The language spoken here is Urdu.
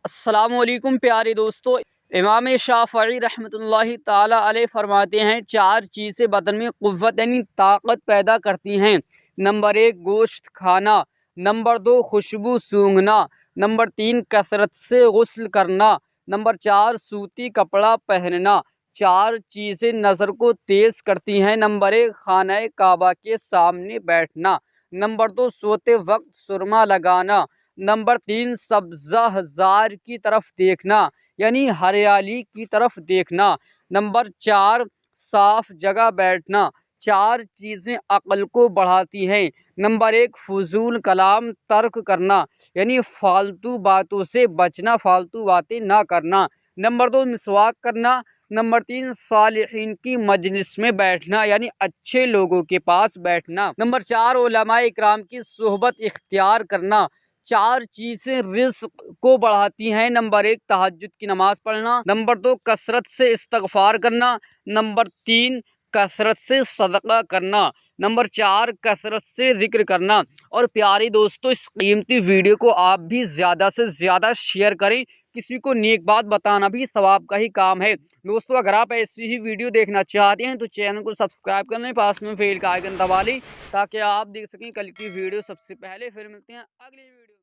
السلام علیکم پیارے دوستو، امام شافعی رحمۃ اللہ تعالی علیہ فرماتے ہیں 4 چیزیں بدن میں قوت یعنی طاقت پیدا کرتی ہیں۔ نمبر 1 گوشت کھانا، نمبر 2 خوشبو سونگھنا، نمبر 3 کثرت سے غسل کرنا، نمبر 4 سوتی کپڑا پہننا۔ 4 چیزیں نظر کو تیز کرتی ہیں۔ نمبر 1 خانہ کعبہ کے سامنے بیٹھنا، نمبر 2 سوتے وقت سرما لگانا، نمبر 3 سبزہ زار کی طرف دیکھنا یعنی ہریالی کی طرف دیکھنا، نمبر 4 صاف جگہ بیٹھنا۔ 4 چیزیں عقل کو بڑھاتی ہیں۔ نمبر 1 فضول کلام ترک کرنا یعنی فالتو باتوں سے بچنا، فالتو باتیں نہ کرنا۔ نمبر 2 مسواک کرنا۔ نمبر 3 صالحین کی مجلس میں بیٹھنا یعنی اچھے لوگوں کے پاس بیٹھنا۔ نمبر 4 علماء اکرام کی صحبت اختیار کرنا۔ 4 چیزیں رزق کو بڑھاتی ہیں۔ نمبر 1 تہجد کی نماز پڑھنا، نمبر 2 کثرت سے استغفار کرنا، نمبر 3 کثرت سے صدقہ کرنا، نمبر 4 کثرت سے ذکر کرنا۔ اور پیارے دوستو، اس قیمتی ویڈیو کو آپ بھی زیادہ سے زیادہ شیئر کریں، کسی کو نیک بات بتانا بھی ثواب کا ہی کام ہے۔ دوستو اگر آپ ایسی ہی ویڈیو دیکھنا چاہتے ہیں تو چینل کو سبسکرائب کر لیں، پاس میں بیل کا آئیکن دبا لیں تاکہ آپ دیکھ سکیں کل کی ویڈیو سب سے پہلے۔ پھر ملتے ہیں اگلی ویڈیو۔